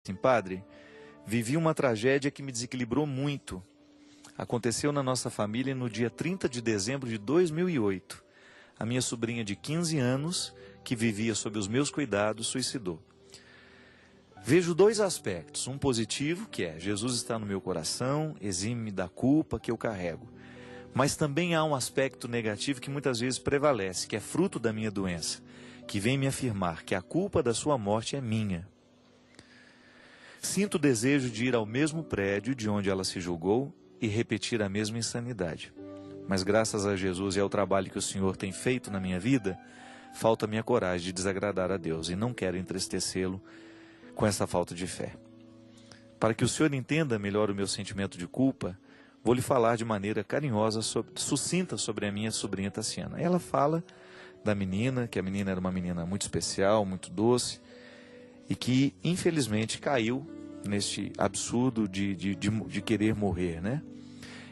Sim, padre, vivi uma tragédia que me desequilibrou muito. Aconteceu na nossa família no dia 30 de dezembro de 2008. A minha sobrinha de 15 anos, que vivia sob os meus cuidados, suicidou. Vejo dois aspectos, um positivo, que é Jesus está no meu coração, exime-me da culpa que eu carrego. Mas também há um aspecto negativo que muitas vezes prevalece, que é fruto da minha doença, que vem me afirmar que a culpa da sua morte é minha. Sinto o desejo de ir ao mesmo prédio de onde ela se julgou e repetir a mesma insanidade. Mas graças a Jesus e ao trabalho que o Senhor tem feito na minha vida, falta-me a coragem de desagradar a Deus e não quero entristecê-lo com essa falta de fé. Para que o Senhor entenda melhor o meu sentimento de culpa, vou lhe falar de maneira carinhosa, sucinta sobre a minha sobrinha Tassiana. Ela fala da menina, que a menina era uma menina muito especial, muito doce, e que infelizmente caiu neste absurdo de querer morrer, né?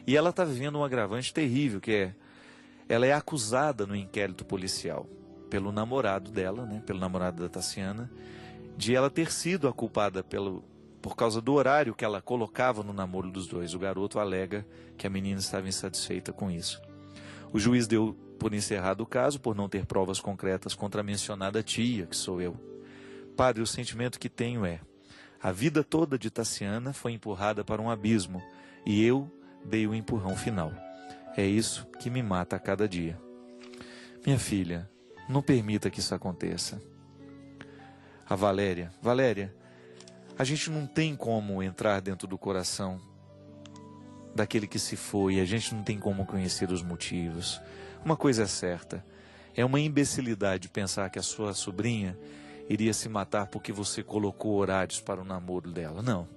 E ela está vivendo um agravante terrível, que é, ela é acusada no inquérito policial pelo namorado dela, né, pelo namorado da Tassiana, de ela ter sido a culpada por causa do horário que ela colocava no namoro dos dois. O garoto alega que a menina estava insatisfeita com isso. O juiz deu por encerrado o caso por não ter provas concretas contra a mencionada tia, que sou eu. Padre, o sentimento que tenho é: a vida toda de Tassiana foi empurrada para um abismo e eu dei o empurrão final. É isso que me mata a cada dia. Minha filha, não permita que isso aconteça. A Valéria, a gente não tem como entrar dentro do coração daquele que se foi, a gente não tem como conhecer os motivos. Uma coisa é certa, é uma imbecilidade pensar que a sua sobrinha iria se matar porque você colocou horários para o namoro dela. Não.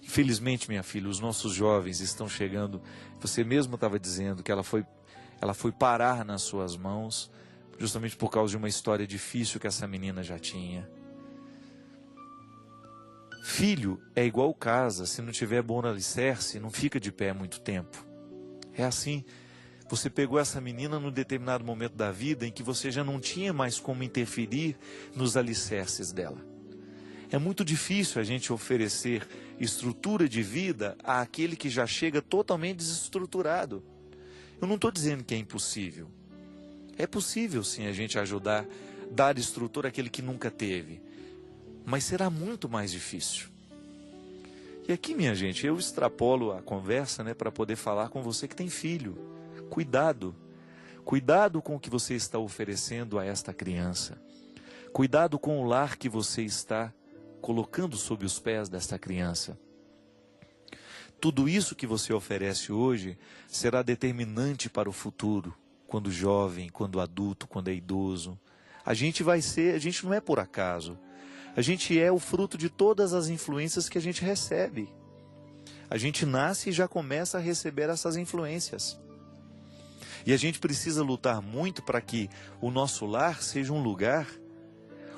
Infelizmente, minha filha, os nossos jovens estão chegando. Você mesmo estava dizendo que ela foi parar nas suas mãos justamente por causa de uma história difícil que essa menina já tinha. Filho é igual casa, se não tiver bom alicerce, não fica de pé muito tempo. É assim. Você pegou essa menina num determinado momento da vida em que você já não tinha mais como interferir nos alicerces dela. É muito difícil a gente oferecer estrutura de vida àquele que já chega totalmente desestruturado. Eu não estou dizendo que é impossível. É possível sim a gente ajudar, dar estrutura àquele que nunca teve. Mas será muito mais difícil. E aqui, minha gente, eu extrapolo a conversa, né, para poder falar com você que tem filho. Cuidado com o que você está oferecendo a esta criança. Cuidado com o lar que você está colocando sob os pés desta criança. Tudo isso que você oferece hoje será determinante para o futuro, quando jovem, quando adulto, quando é idoso. A gente não é por acaso. A gente é o fruto de todas as influências que a gente recebe. A gente nasce e já começa a receber essas influências. E a gente precisa lutar muito para que o nosso lar seja um lugar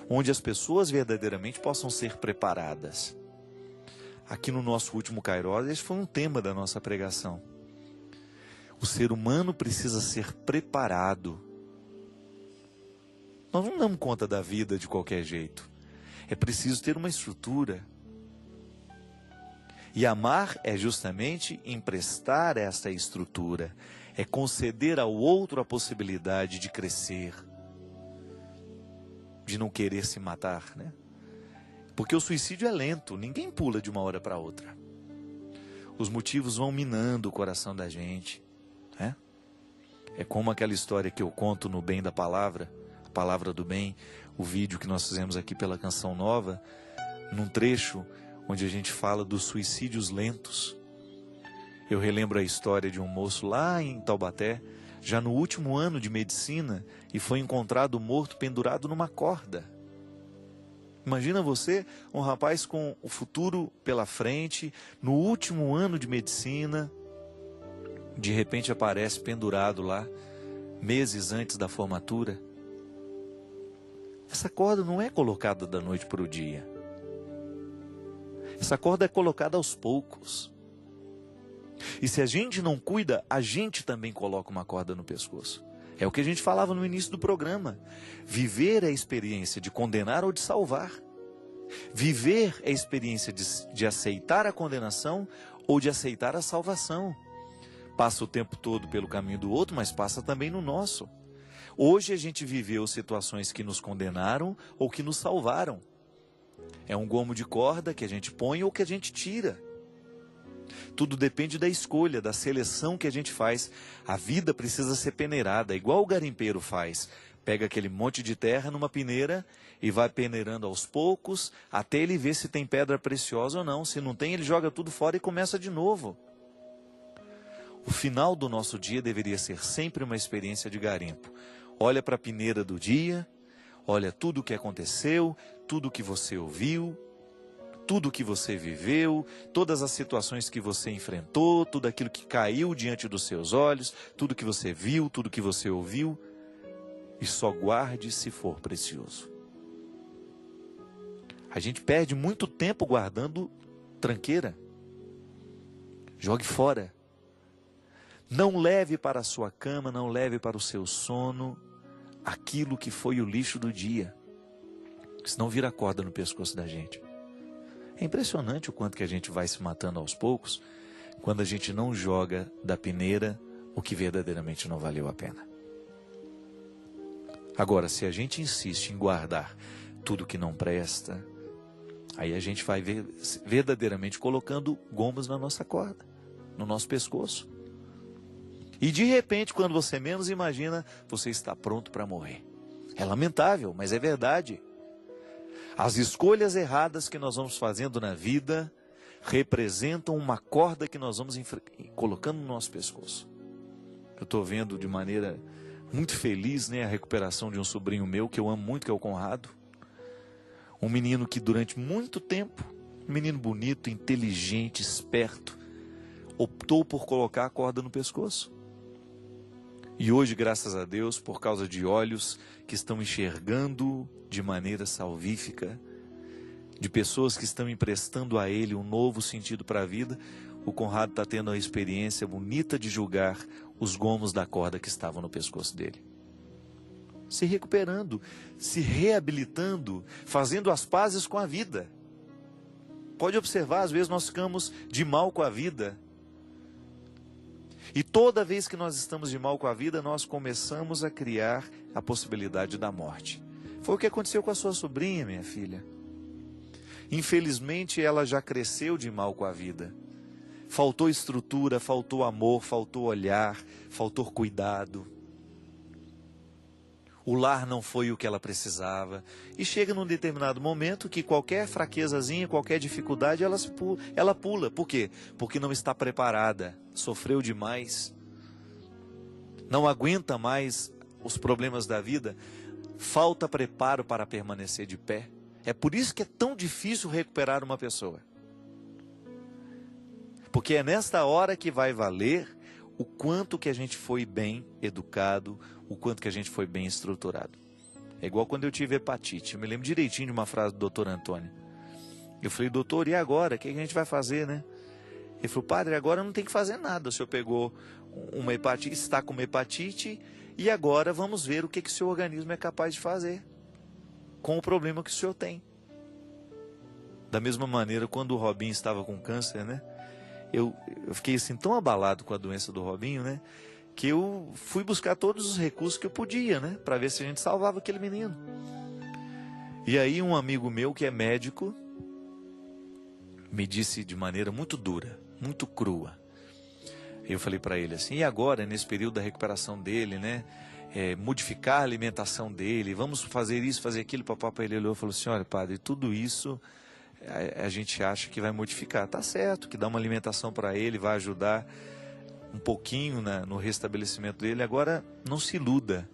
onde as pessoas verdadeiramente possam ser preparadas. Aqui no nosso último Kairos, esse foi um tema da nossa pregação. O ser humano precisa ser preparado. Nós não damos conta da vida de qualquer jeito. É preciso ter uma estrutura. E amar é justamente emprestar essa estrutura. É conceder ao outro a possibilidade de crescer. De não querer se matar, né? Porque o suicídio é lento, ninguém pula de uma hora para outra. Os motivos vão minando o coração da gente, né? É como aquela história que eu conto no Bem da Palavra, a Palavra do Bem, o vídeo que nós fizemos aqui pela Canção Nova, num trecho onde a gente fala dos suicídios lentos. Eu relembro a história de um moço lá em Taubaté, já no último ano de medicina, e foi encontrado morto pendurado numa corda. Imagina você, um rapaz com o futuro pela frente, no último ano de medicina, de repente aparece pendurado lá, meses antes da formatura. Essa corda não é colocada da noite para o dia. Essa corda é colocada aos poucos. E se a gente não cuida, a gente também coloca uma corda no pescoço. É o que a gente falava no início do programa. Viver é a experiência de condenar ou de salvar. Viver é a experiência de aceitar a condenação ou de aceitar a salvação. Passa o tempo todo pelo caminho do outro, mas passa também no nosso. Hoje a gente viveu situações que nos condenaram ou que nos salvaram. É um gomo de corda que a gente põe ou que a gente tira. Tudo depende da escolha, da seleção que a gente faz. A vida precisa ser peneirada, igual o garimpeiro faz. Pega aquele monte de terra numa peneira e vai peneirando aos poucos, até ele ver se tem pedra preciosa ou não. Se não tem, ele joga tudo fora e começa de novo. O final do nosso dia deveria ser sempre uma experiência de garimpo. Olha para a peneira do dia, olha tudo o que aconteceu, tudo o que você ouviu, tudo o que você viveu, todas as situações que você enfrentou, tudo aquilo que caiu diante dos seus olhos, tudo que você viu, tudo que você ouviu, e só guarde se for precioso. A gente perde muito tempo guardando tranqueira. Jogue fora. Não leve para a sua cama, não leve para o seu sono aquilo que foi o lixo do dia. Senão vira corda no pescoço da gente. É impressionante o quanto que a gente vai se matando aos poucos quando a gente não joga da peneira o que verdadeiramente não valeu a pena. Agora, se a gente insiste em guardar tudo que não presta, aí a gente vai verdadeiramente colocando gomos na nossa corda, no nosso pescoço. E de repente, quando você menos imagina, você está pronto para morrer. É lamentável, mas é verdade. As escolhas erradas que nós vamos fazendo na vida representam uma corda que nós vamos colocando no nosso pescoço. Eu estou vendo de maneira muito feliz, a recuperação de um sobrinho meu que eu amo muito, que é o Conrado. Um menino que durante muito tempo, um menino bonito, inteligente, esperto, optou por colocar a corda no pescoço. E hoje, graças a Deus, por causa de olhos que estão enxergando de maneira salvífica, de pessoas que estão emprestando a ele um novo sentido para a vida, o Conrado está tendo a experiência bonita de julgar os gomos da corda que estavam no pescoço dele. Se recuperando, se reabilitando, fazendo as pazes com a vida. Pode observar, às vezes nós ficamos de mal com a vida. E toda vez que nós estamos de mal com a vida, nós começamos a criar a possibilidade da morte. Foi o que aconteceu com a sua sobrinha, minha filha. Infelizmente, ela já cresceu de mal com a vida. Faltou estrutura, faltou amor, faltou olhar, faltou cuidado. O lar não foi o que ela precisava. E chega num determinado momento que qualquer fraquezazinha, qualquer dificuldade, ela pula. Por quê? Porque não está preparada. Sofreu demais. Não aguenta mais os problemas da vida. Falta preparo para permanecer de pé. É por isso que é tão difícil recuperar uma pessoa. Porque é nesta hora que vai valer o quanto que a gente foi bem educado, o quanto que a gente foi bem estruturado. É igual quando eu tive hepatite. Eu me lembro direitinho de uma frase do doutor Antônio. Eu falei, doutor, e agora? O que a gente vai fazer, né? Ele falou, padre, agora não tem que fazer nada. O senhor pegou uma hepatite, está com uma hepatite, e agora vamos ver o que o seu organismo é capaz de fazer com o problema que o senhor tem. Da mesma maneira, quando o Robinho estava com câncer, né? Eu fiquei assim tão abalado com a doença do Robinho, né? Que eu fui buscar todos os recursos que eu podia, né? Para ver se a gente salvava aquele menino. E aí um amigo meu que é médico me disse de maneira muito dura, muito crua. Eu falei para ele assim, e agora, nesse período da recuperação dele, né? Modificar a alimentação dele, vamos fazer isso, fazer aquilo. Papai, ele olhou e falou assim, olha, padre, tudo isso a gente acha que vai modificar. Tá certo, que dá uma alimentação para ele, vai ajudar um pouquinho no restabelecimento dele. Agora, não se iluda.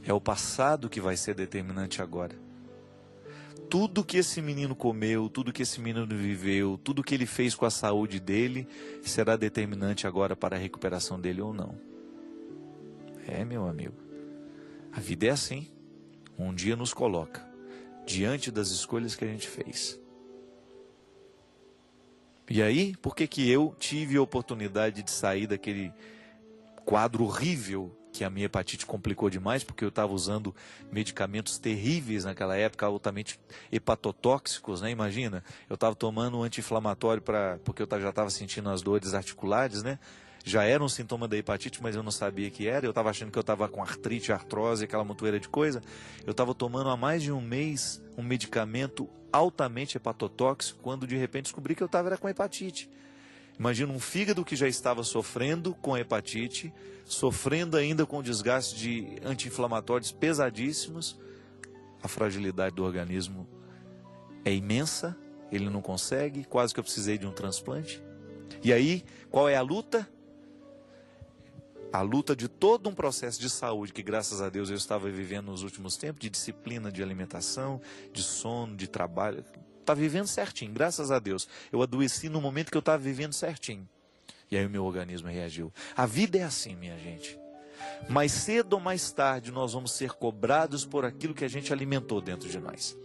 É o passado que vai ser determinante agora. Tudo que esse menino comeu, tudo que esse menino viveu, tudo que ele fez com a saúde dele, será determinante agora para a recuperação dele ou não. Meu amigo, a vida é assim. Um dia nos coloca diante das escolhas que a gente fez. E aí, por que eu tive a oportunidade de sair daquele quadro horrível que a minha hepatite complicou demais, porque eu estava usando medicamentos terríveis naquela época, altamente hepatotóxicos, né? Imagina, eu estava tomando um anti-inflamatório porque eu já estava sentindo as dores articulares, né? Já era um sintoma da hepatite, mas eu não sabia que era. Eu estava achando que eu estava com artrite, artrose, aquela montoeira de coisa. Eu estava tomando há mais de um mês um medicamento altamente hepatotóxico, quando de repente descobri que eu estava com hepatite. Imagina um fígado que já estava sofrendo com hepatite, sofrendo ainda com desgaste de anti-inflamatórios pesadíssimos. A fragilidade do organismo é imensa, ele não consegue, quase que eu precisei de um transplante. E aí, qual é a luta? A luta de todo um processo de saúde que, graças a Deus, eu estava vivendo nos últimos tempos, de disciplina, de alimentação, de sono, de trabalho. Estava vivendo certinho, graças a Deus. Eu adoeci no momento que eu estava vivendo certinho. E aí o meu organismo reagiu. A vida é assim, minha gente. Mais cedo ou mais tarde nós vamos ser cobrados por aquilo que a gente alimentou dentro de nós.